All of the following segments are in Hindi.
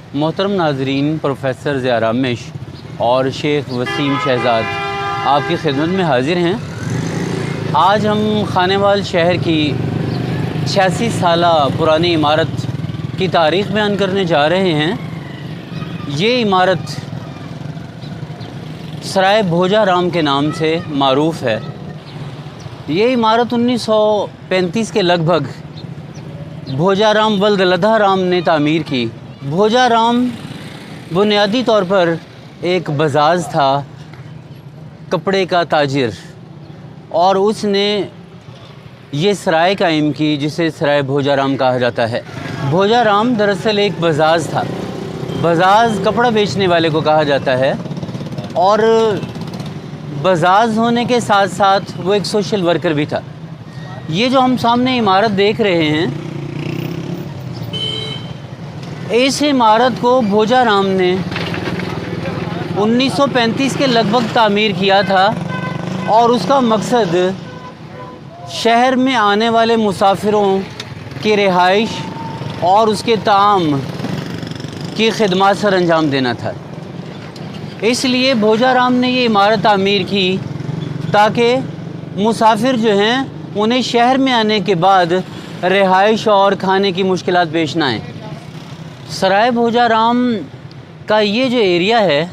मोहतरम नाजरीन, प्रोफेसर ज़िया रामेश और शेख वसीम शहजाद आपकी खिदमत में हाज़िर हैं। आज हम खानेवाल शहर की 86 साला पुरानी इमारत की तारीख़ बयान करने जा रहे हैं। ये इमारत सराय भोजा राम के नाम से मारूफ़ है। ये इमारत 1935 के लगभग भोजा राम वल्द लधा राम ने तामीर की। भोजा राम बुनियादी तौर पर एक बज़ाज़ था, कपड़े का ताजिर, और उसने ये सराय कायम की जिसे सराय भोजा राम कहा जाता है। भोजा राम दरअसल एक बज़ाज़ था। बज़ाज़ कपड़ा बेचने वाले को कहा जाता है, और बज़ाज़ होने के साथ साथ वो एक सोशल वर्कर भी था। ये जो हम सामने इमारत देख रहे हैं, इस इमारत को भोजा राम ने 1935 के लगभग तामीर किया था, और उसका मकसद शहर में आने वाले मुसाफिरों की रिहाइश और उसके ताम की खिदमत सर अंजाम देना था। इसलिए भोजा राम ने ये इमारत तामीर की ताकि मुसाफिर जो हैं उन्हें शहर में आने के बाद रिहाइश और खाने की मुश्किलात पेश ना आएँ। सराय भोजा राम का ये जो एरिया है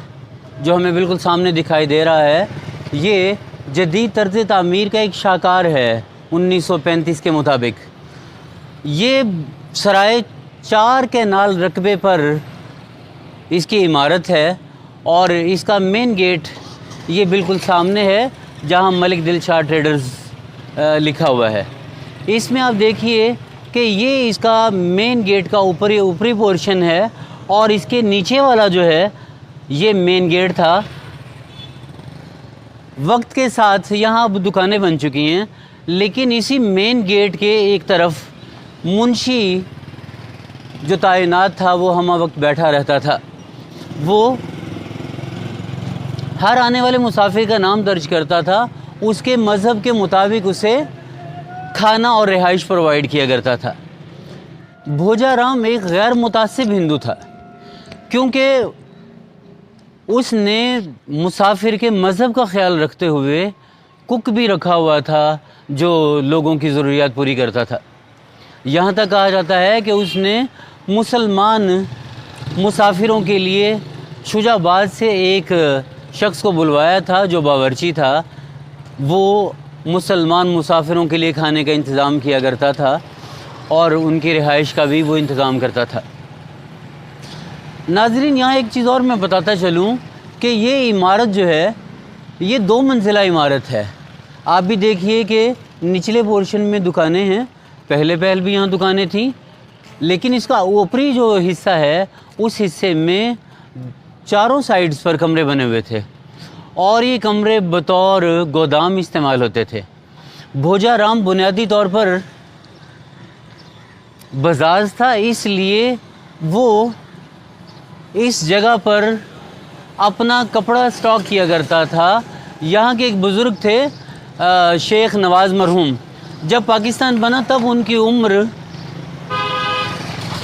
जो हमें बिल्कुल सामने दिखाई दे रहा है, ये जदीद तर्ज़ तामीर का एक शाकार है 1935 के मुताबिक। ये सराय 4 कैनाल रकबे पर इसकी इमारत है, और इसका मेन गेट ये बिल्कुल सामने है जहाँ मलिक दिलशाह ट्रेडर्स लिखा हुआ है। इसमें आप देखिए कि ये इसका मेन गेट का ऊपरी पोर्शन है, और इसके नीचे वाला जो है ये मेन गेट था। वक्त के साथ यहाँ अब दुकानें बन चुकी हैं, लेकिन इसी मेन गेट के एक तरफ मुंशी जो तैनात था वो हम वक्त बैठा रहता था। वो हर आने वाले मुसाफिर का नाम दर्ज करता था, उसके मज़हब के मुताबिक उसे खाना और रिहाइश प्रोवाइड किया करता था। भोजा राम एक गैर मुतासिब हिंदू था, क्योंकि उसने मुसाफिर के मज़हब का ख्याल रखते हुए कुक भी रखा हुआ था जो लोगों की ज़रूरियात पूरी करता था। यहाँ तक कहा जाता है कि उसने मुसलमान मुसाफिरों के लिए शुजाबाद से एक शख्स को बुलवाया था जो बावर्ची था। वो मुसलमान मुसाफिरों के लिए खाने का इंतज़ाम किया करता था और उनकी रिहाइश का भी वो इंतज़ाम करता था। नाज़रीन, यहाँ एक चीज़ और मैं बताता चलूँ कि ये इमारत जो है ये 2 मंजिला इमारत है। आप भी देखिए कि निचले पोर्शन में दुकानें हैं, पहले भी यहाँ दुकानें थीं, लेकिन इसका ऊपरी जो हिस्सा है उस हिस्से में चारों साइड्स पर कमरे बने हुए थे, और ये कमरे बतौर गोदाम इस्तेमाल होते थे। भोजा राम बुनियादी तौर पर बज़ाज़ था, इसलिए वो इस जगह पर अपना कपड़ा स्टॉक किया करता था। यहाँ के एक बुज़ुर्ग थे शेख नवाज़ मरहूम। जब पाकिस्तान बना तब उनकी उम्र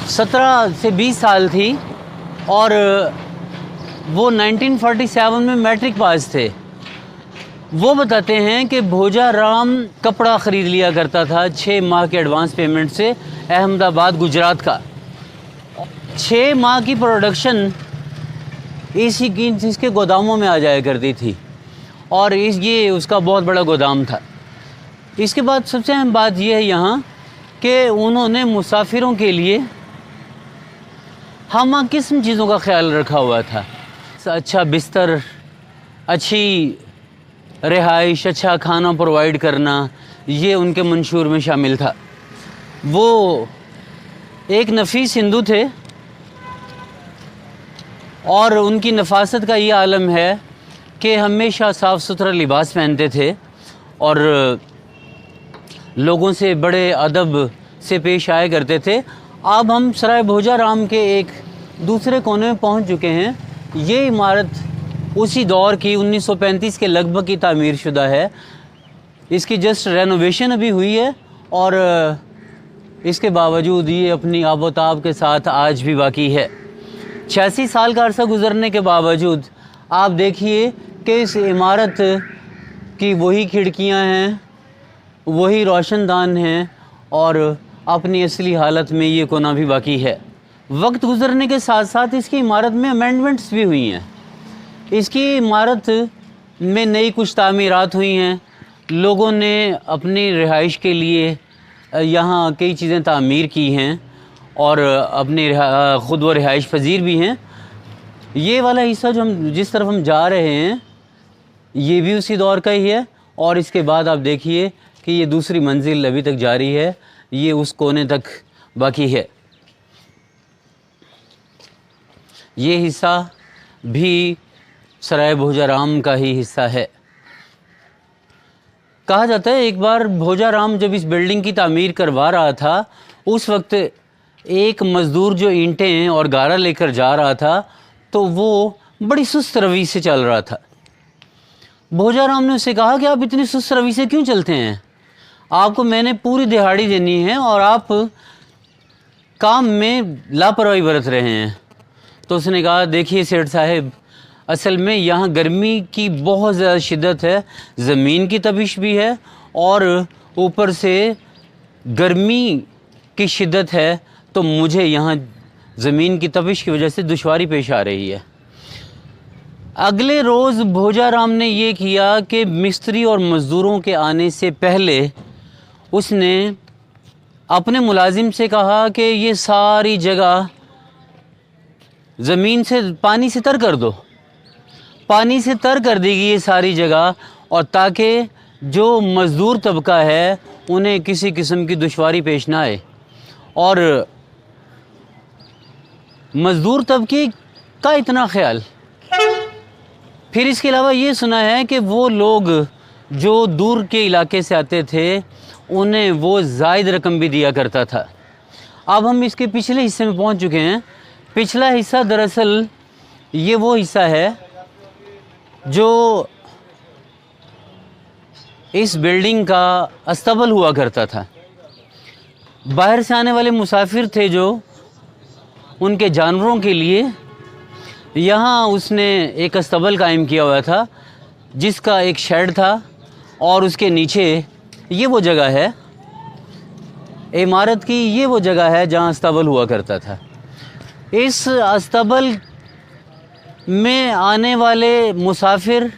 17 से 20 साल थी, और वो 1947 में मैट्रिक पास थे। वो बताते हैं कि भोजा राम कपड़ा ख़रीद लिया करता था 6 माह के एडवांस पेमेंट से अहमदाबाद गुजरात का। 6 माह की प्रोडक्शन इसके गोदामों में आ जाया करती थी, और ये उसका बहुत बड़ा गोदाम था। इसके बाद सबसे अहम बात यह है यहाँ कि उन्होंने मुसाफिरों के लिए हम किस्म चीज़ों का ख्याल रखा हुआ था। अच्छा बिस्तर, अच्छी रिहाइश, अच्छा खाना प्रोवाइड करना, ये उनके मंशूर में शामिल था। वो एक नफीस हिंदू थे, और उनकी नफासत का ये आलम है कि हमेशा साफ़ सुथरा लिबास पहनते थे, और लोगों से बड़े अदब से पेश आया करते थे। अब हम सराय भोजा राम के एक दूसरे कोने में पहुंच चुके हैं। ये इमारत उसी दौर की 1935 के लगभग की तामीर शुदा है। इसकी जस्ट रेनोवेशन अभी हुई है, और इसके बावजूद ये अपनी आबोताब के साथ आज भी बाकी है। 86 साल का अरसा गुजरने के बावजूद आप देखिए कि इस इमारत की वही खिड़कियां हैं, वही रोशनदान हैं और अपनी असली हालत में ये कोना भी बाकी है। वक्त गुजरने के साथ साथ इसकी इमारत में अमेंडमेंट्स भी हुई हैं। इसकी इमारत में नई कुछ तामीरात हुई हैं। लोगों ने अपनी रिहाइश के लिए यहाँ कई चीज़ें तामीर की हैं और अपनी ख़ुद व रिहाइश पजीर भी हैं। ये वाला हिस्सा जो हम जिस तरफ हम जा रहे हैं ये भी उसी दौर का ही है। और इसके बाद आप देखिए कि ये दूसरी मंजिल अभी तक जारी है, ये उस कोने तक बाकी है। ये हिस्सा भी सराय भोजाराम का ही हिस्सा है। कहा जाता है एक बार भोजाराम जब इस बिल्डिंग की तामीर करवा रहा था, उस वक्त एक मज़दूर जो ईंटें और गारा लेकर जा रहा था तो वो बड़ी सुस्त रवि से चल रहा था। भोजाराम ने उससे कहा कि आप इतनी सुस्त रवि से क्यों चलते हैं, आपको मैंने पूरी दिहाड़ी देनी है और आप काम में लापरवाही बरत रहे हैं। तो उसने कहा देखिए सेठ साहब, असल में यहाँ गर्मी की बहुत ज़्यादा शिद्दत है, ज़मीन की तपिश भी है और ऊपर से गर्मी की शिद्दत है, तो मुझे यहाँ ज़मीन की तपिश की वजह से दुश्वारी पेश आ रही है। अगले रोज़ भोजाराम ने ये किया कि मिस्त्री और मज़दूरों के आने से पहले उसने अपने मुलाजिम से कहा कि ये सारी जगह ज़मीन से पानी से तर कर दो, पानी से तर कर देगी ये सारी जगह, और ताकि जो मज़दूर तबका है उन्हें किसी किस्म की दुश्वारी पेश ना आए। और मज़दूर तबके का इतना ख्याल। फिर इसके अलावा ये सुना है कि वो लोग जो दूर के इलाके से आते थे उन्हें वो ज़ायद रकम भी दिया करता था। अब हम इसके पिछले हिस्से में पहुंच चुके हैं। पिछला हिस्सा दरअसल ये वो हिस्सा है जो इस बिल्डिंग का अस्तबल हुआ करता था। बाहर से आने वाले मुसाफिर थे जो उनके जानवरों के लिए यहाँ उसने एक अस्तबल कायम किया हुआ था, जिसका एक शेड था और उसके नीचे ये वो जगह है, इमारत की ये वो जगह है जहाँ अस्तबल हुआ करता था। इस अस्तबल में आने वाले मुसाफिर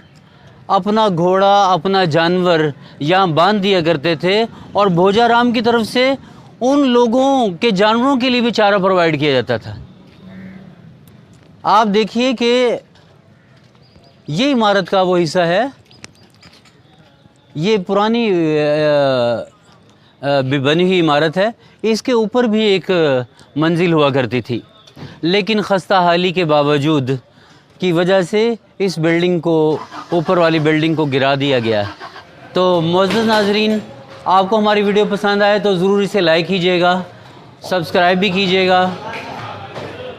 अपना घोड़ा, अपना जानवर यहाँ बांध दिया करते थे और भोजाराम की तरफ से उन लोगों के जानवरों के लिए भी चारा प्रोवाइड किया जाता था। आप देखिए कि ये इमारत का वो हिस्सा है, ये पुरानी बनी हुई इमारत है। इसके ऊपर भी एक मंजिल हुआ करती थी, लेकिन खस्ता हाली के बावजूद की वजह से इस बिल्डिंग को, ऊपर वाली बिल्डिंग को गिरा दिया गया। तो मुअज़्ज़ज़ नाज़रीन, आपको हमारी वीडियो पसंद आए तो ज़रूर इसे लाइक कीजिएगा, सब्सक्राइब भी कीजिएगा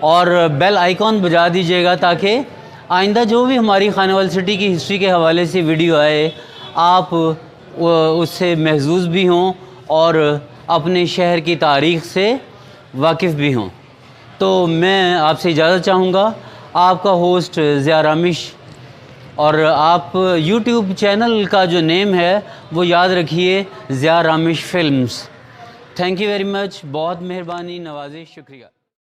और बेल आइकॉन बजा दीजिएगा, ताकि आइंदा जो भी हमारी खानावाल सिटी की हिस्ट्री के हवाले से वीडियो आए आप उससे महजूज़ भी हों और अपने शहर की तारीख़ से वाकिफ़ भी हों। तो मैं आपसे इजाज़त चाहूँगा, आपका होस्ट ज़िया रामिश, और आप यूट्यूब चैनल का जो नेम है वो याद रखिए, Zia Ramish films. Thank you very much, बहुत मेहरबानी, नवाज़िश, शुक्रिया।